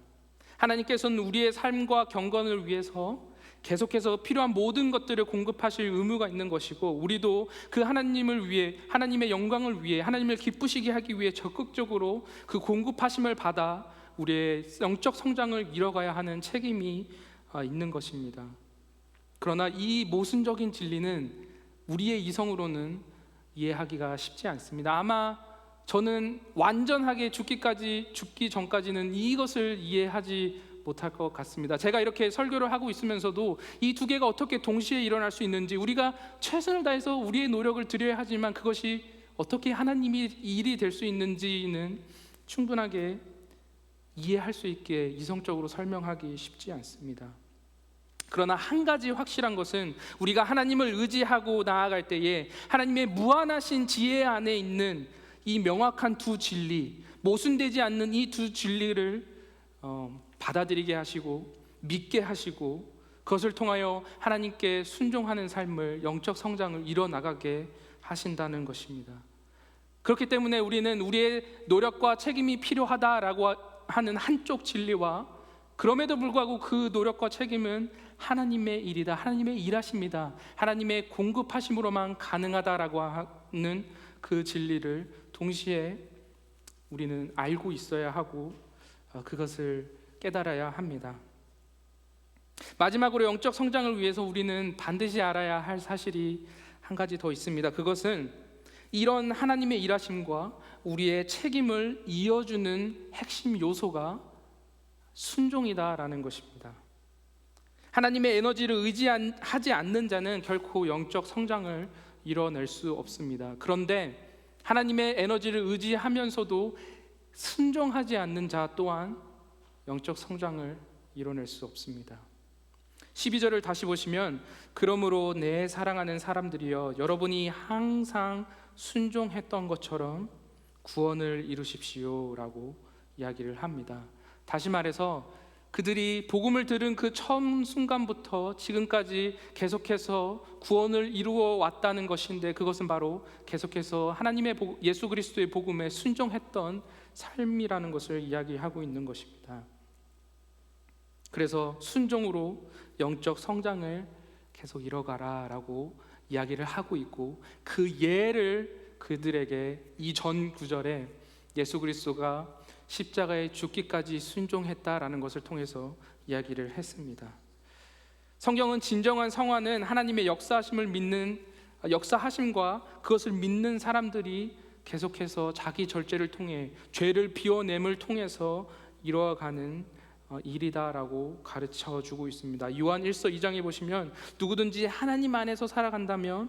하나님께서는 우리의 삶과 경건을 위해서 계속해서 필요한 모든 것들을 공급하실 의무가 있는 것이고, 우리도 그 하나님을 위해, 하나님의 영광을 위해, 하나님을 기쁘시게 하기 위해 적극적으로 그 공급하심을 받아 우리의 영적 성장을 이뤄가야 하는 책임이 있는 것입니다. 그러나 이 모순적인 진리는 우리의 이성으로는 이해하기가 쉽지 않습니다. 아마 저는 완전하게 죽기 전까지는 이것을 이해하지 못할 것 같습니다. 제가 이렇게 설교를 하고 있으면서도 이 두 개가 어떻게 동시에 일어날 수 있는지, 우리가 최선을 다해서 우리의 노력을 드려야 하지만 그것이 어떻게 하나님의 일이 될 수 있는지는 충분하게 이해할 수 있게 이성적으로 설명하기 쉽지 않습니다. 그러나 한 가지 확실한 것은, 우리가 하나님을 의지하고 나아갈 때에 하나님의 무한하신 지혜 안에 있는 이 명확한 두 진리, 모순되지 않는 이 두 진리를 받아들이게 하시고 믿게 하시고, 그것을 통하여 하나님께 순종하는 삶을, 영적 성장을 이뤄나가게 하신다는 것입니다. 그렇기 때문에 우리는 우리의 노력과 책임이 필요하다라고 하는 한쪽 진리와, 그럼에도 불구하고 그 노력과 책임은 하나님의 일이다, 하나님의 일하십니다, 하나님의 공급하심으로만 가능하다라고 하는 그 진리를 동시에 우리는 알고 있어야 하고 그것을 깨달아야 합니다. 마지막으로 영적 성장을 위해서 우리는 반드시 알아야 할 사실이 한 가지 더 있습니다. 그것은 이런 하나님의 일하심과 우리의 책임을 이어주는 핵심 요소가 순종이다라는 것입니다. 하나님의 에너지를 의지하지 않는 자는 결코 영적 성장을 이뤄낼 수 없습니다. 그런데 하나님의 에너지를 의지하면서도 순종하지 않는 자 또한 영적 성장을 이뤄낼 수 없습니다. 12절을 다시 보시면, 그러므로 내 사랑하는 사람들이여, 여러분이 항상 순종했던 것처럼 구원을 이루십시오 라고 이야기를 합니다. 다시 말해서 그들이 복음을 들은 그 처음 순간부터 지금까지 계속해서 구원을 이루어 왔다는 것인데, 그것은 바로 계속해서 하나님의 예수 그리스도의 복음에 순종했던 삶이라는 것을 이야기하고 있는 것입니다. 그래서 순종으로 영적 성장을 계속 이뤄가라 라고 이야기를 하고 있고, 그 예를 그들에게 이 전 구절에 예수 그리스도가 십자가에 죽기까지 순종했다라는 것을 통해서 이야기를 했습니다. 성경은 진정한 성화는 하나님의 역사하심과 그것을 믿는 사람들이 계속해서 자기 절제를 통해, 죄를 비워냄을 통해서 이루어가는 일이다라고 가르쳐주고 있습니다. 요한 1서 2장에 보시면, 누구든지 하나님 안에서 살아간다면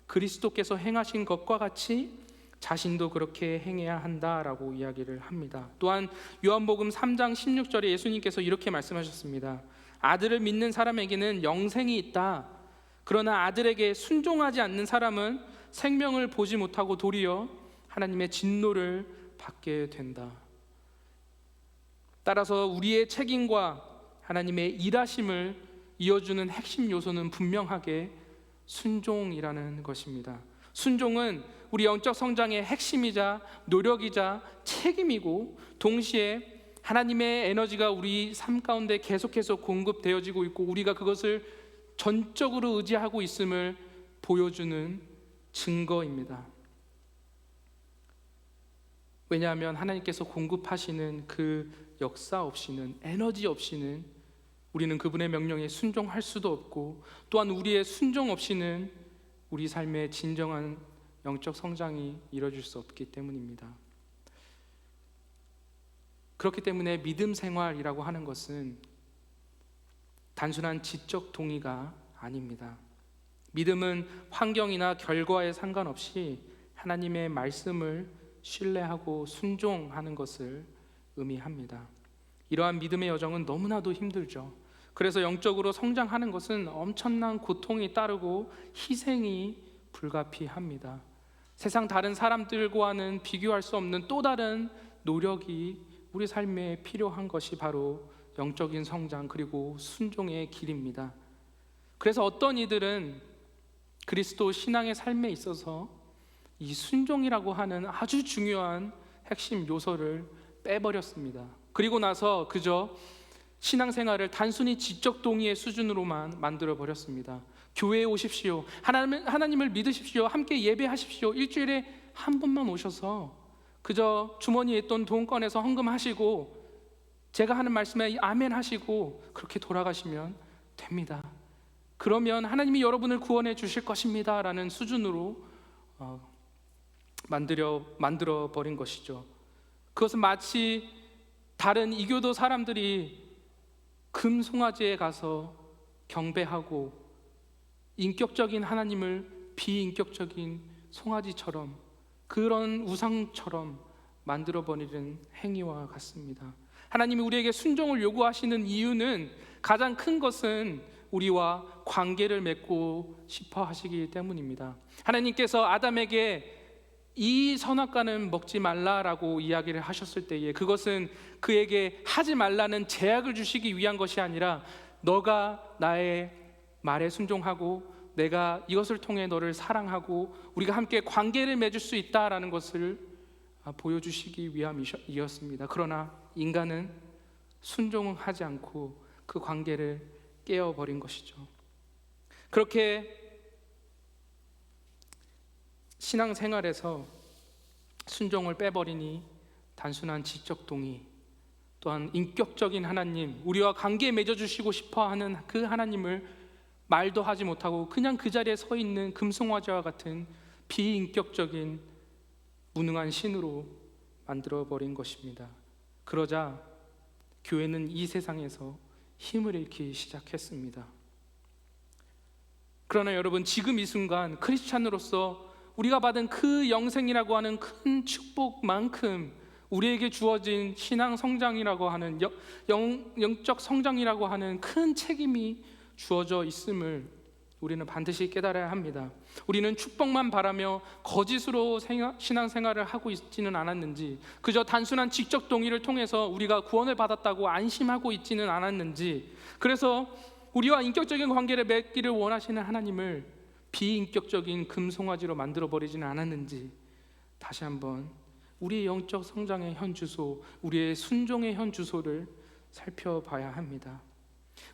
그리스도께서 행하신 것과 같이 자신도 그렇게 행해야 한다라고 이야기를 합니다. 또한 요한복음 3장 16절에 예수님께서 이렇게 말씀하셨습니다. 아들을 믿는 사람에게는 영생이 있다. 그러나 아들에게 순종하지 않는 사람은 생명을 보지 못하고 도리어 하나님의 진노를 받게 된다. 따라서 우리의 책임과 하나님의 일하심을 이어주는 핵심 요소는 분명하게 순종이라는 것입니다. 순종은 우리 영적 성장의 핵심이자 노력이자 책임이고, 동시에 하나님의 에너지가 우리 삶 가운데 계속해서 공급되어지고 있고, 우리가 그것을 전적으로 의지하고 있음을 보여주는 증거입니다. 왜냐하면 하나님께서 공급하시는 그 역사 없이는, 에너지 없이는 우리는 그분의 명령에 순종할 수도 없고, 또한 우리의 순종 없이는 우리 삶의 진정한 영적 성장이 이루어질 수 없기 때문입니다. 그렇기 때문에 믿음 생활이라고 하는 것은 단순한 지적 동의가 아닙니다. 믿음은 환경이나 결과에 상관없이 하나님의 말씀을 신뢰하고 순종하는 것을 의미합니다. 이러한 믿음의 여정은 너무나도 힘들죠. 그래서 영적으로 성장하는 것은 엄청난 고통이 따르고 희생이 불가피합니다. 세상 다른 사람들과는 비교할 수 없는 또 다른 노력이 우리 삶에 필요한 것이 바로 영적인 성장 그리고 순종의 길입니다. 그래서 어떤 이들은 그리스도 신앙의 삶에 있어서 이 순종이라고 하는 아주 중요한 핵심 요소를 빼버렸습니다. 그리고 나서 그저 신앙생활을 단순히 지적 동의의 수준으로만 만들어 버렸습니다. 교회에 오십시오, 하나님을 믿으십시오, 함께 예배하십시오, 일주일에 한 번만 오셔서 그저 주머니에 있던 돈 꺼내서 헌금하시고 제가 하는 말씀에 아멘 하시고 그렇게 돌아가시면 됩니다. 그러면 하나님이 여러분을 구원해 주실 것입니다 라는 수준으로 만들어 버린 것이죠. 그것은 마치 다른 이교도 사람들이 금송아지에 가서 경배하고 인격적인 하나님을 비인격적인 송아지처럼, 그런 우상처럼 만들어버리는 행위와 같습니다. 하나님이 우리에게 순종을 요구하시는 이유는, 가장 큰 것은 우리와 관계를 맺고 싶어 하시기 때문입니다. 하나님께서 아담에게 이 선악과는 먹지 말라라고 이야기를 하셨을 때에 그것은 그에게 하지 말라는 제약을 주시기 위한 것이 아니라, 너가 나의 말에 순종하고 내가 이것을 통해 너를 사랑하고 우리가 함께 관계를 맺을 수 있다라는 것을 보여주시기 위함이었습니다. 그러나 인간은 순종하지 않고 그 관계를 깨어버린 것이죠. 그렇게 신앙생활에서 순종을 빼버리니 단순한 지적 동의, 또한 인격적인 하나님, 우리와 관계 맺어주시고 싶어하는 그 하나님을 말도 하지 못하고 그냥 그 자리에 서 있는 금송아지와 같은 비인격적인 무능한 신으로 만들어버린 것입니다. 그러자 교회는 이 세상에서 힘을 잃기 시작했습니다. 그러나 여러분, 지금 이 순간 크리스찬으로서 우리가 받은 그 영생이라고 하는 큰 축복만큼 우리에게 주어진 신앙 성장이라고 하는 영적 성장이라고 하는 큰 책임이 주어져 있음을 우리는 반드시 깨달아야 합니다. 우리는 축복만 바라며 거짓으로 신앙생활을 하고 있지는 않았는지, 그저 단순한 지적 동의를 통해서 우리가 구원을 받았다고 안심하고 있지는 않았는지, 그래서 우리와 인격적인 관계를 맺기를 원하시는 하나님을 비인격적인 금송아지로 만들어버리지는 않았는지, 다시 한번 우리의 영적 성장의 현주소, 우리의 순종의 현주소를 살펴봐야 합니다.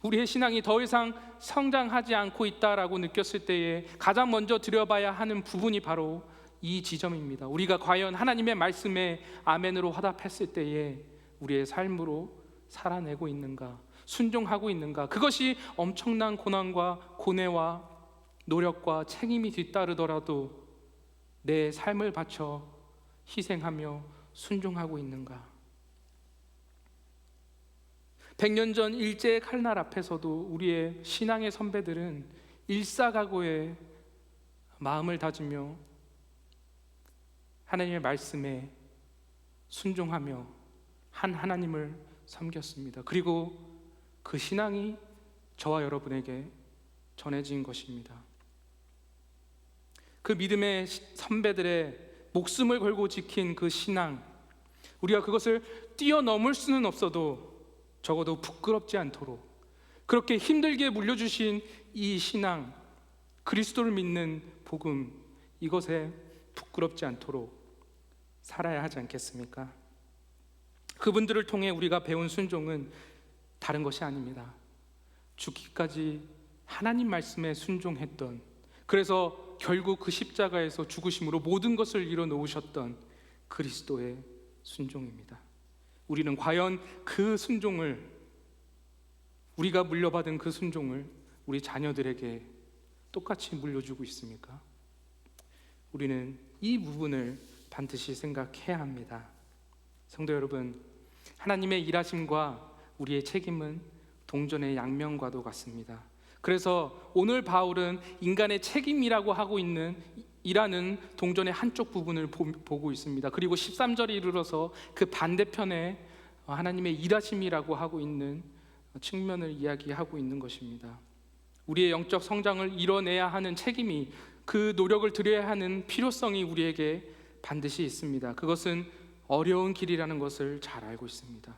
우리의 신앙이 더 이상 성장하지 않고 있다라고 느꼈을 때에 가장 먼저 들여봐야 하는 부분이 바로 이 지점입니다. 우리가 과연 하나님의 말씀에 아멘으로 화답했을 때에 우리의 삶으로 살아내고 있는가, 순종하고 있는가. 그것이 엄청난 고난과 고뇌와 노력과 책임이 뒤따르더라도 내 삶을 바쳐 희생하며 순종하고 있는가. 100년 전 일제의 칼날 앞에서도 우리의 신앙의 선배들은 일사각오의 마음을 다지며 하나님의 말씀에 순종하며 한 하나님을 섬겼습니다. 그리고 그 신앙이 저와 여러분에게 전해진 것입니다. 그 믿음의 선배들의 목숨을 걸고 지킨 그 신앙, 우리가 그것을 뛰어넘을 수는 없어도 적어도 부끄럽지 않도록, 그렇게 힘들게 물려주신 이 신앙, 그리스도를 믿는 복음, 이것에 부끄럽지 않도록 살아야 하지 않겠습니까? 그분들을 통해 우리가 배운 순종은 다른 것이 아닙니다. 죽기까지 하나님 말씀에 순종했던, 그래서 결국 그 십자가에서 죽으심으로 모든 것을 이뤄놓으셨던 그리스도의 순종입니다. 우리는 과연 그 순종을, 우리가 물려받은 그 순종을 우리 자녀들에게 똑같이 물려주고 있습니까? 우리는 이 부분을 반드시 생각해야 합니다. 성도 여러분, 하나님의 일하심과 우리의 책임은 동전의 양면과도 같습니다. 그래서 오늘 바울은 인간의 책임이라고 하고 있는 이라는 동전의 한쪽 부분을 보고 있습니다. 그리고 13절에 이르러서 그 반대편에 하나님의 일하심이라고 하고 있는 측면을 이야기하고 있는 것입니다. 우리의 영적 성장을 이뤄내야 하는 책임이, 그 노력을 들여야 하는 필요성이 우리에게 반드시 있습니다. 그것은 어려운 길이라는 것을 잘 알고 있습니다.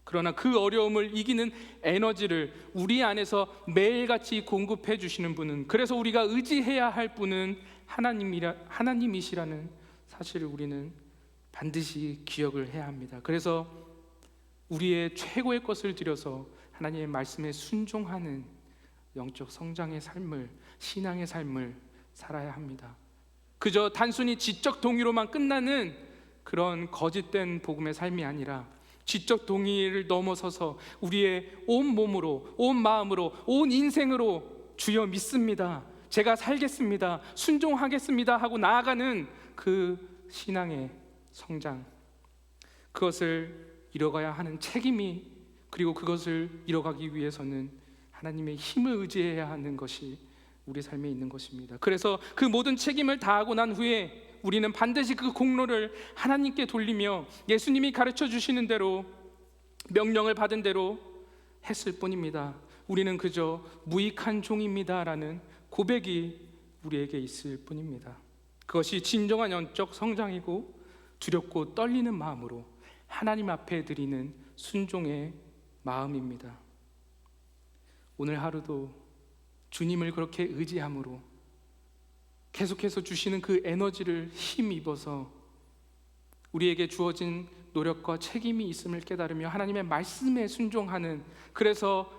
그러나 그 어려움을 이기는 에너지를 우리 안에서 매일같이 공급해 주시는 분은, 그래서 우리가 의지해야 할 분은 하나님이시라는 사실을 우리는 반드시 기억을 해야 합니다. 그래서 우리의 최고의 것을 들여서 하나님의 말씀에 순종하는 영적 성장의 삶을, 신앙의 삶을 살아야 합니다. 그저 단순히 지적 동의로만 끝나는 그런 거짓된 복음의 삶이 아니라 지적 동의를 넘어서서 우리의 온 몸으로, 온 마음으로, 온 인생으로 주여 믿습니다, 제가 살겠습니다, 순종하겠습니다 하고 나아가는 그 신앙의 성장, 그것을 이뤄가야 하는 책임이, 그리고 그것을 이뤄가기 위해서는 하나님의 힘을 의지해야 하는 것이 우리 삶에 있는 것입니다. 그래서 그 모든 책임을 다하고 난 후에 우리는 반드시 그 공로를 하나님께 돌리며 예수님이 가르쳐 주시는 대로, 명령을 받은 대로 했을 뿐입니다. 우리는 그저 무익한 종입니다 라는 고백이 우리에게 있을 뿐입니다. 그것이 진정한 영적 성장이고 두렵고 떨리는 마음으로 하나님 앞에 드리는 순종의 마음입니다. 오늘 하루도 주님을 그렇게 의지함으로 계속해서 주시는 그 에너지를 힘입어서 우리에게 주어진 노력과 책임이 있음을 깨달으며 하나님의 말씀에 순종하는, 그래서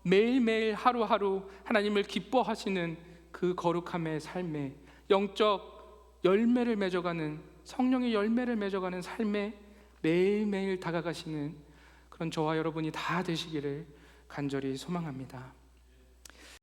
매일매일 하루하루 하나님을 기뻐하시는 그 거룩함의 삶에, 영적 열매를 맺어가는, 성령의 열매를 맺어가는 삶에 매일매일 다가가시는 그런 저와 여러분이 다 되시기를 간절히 소망합니다.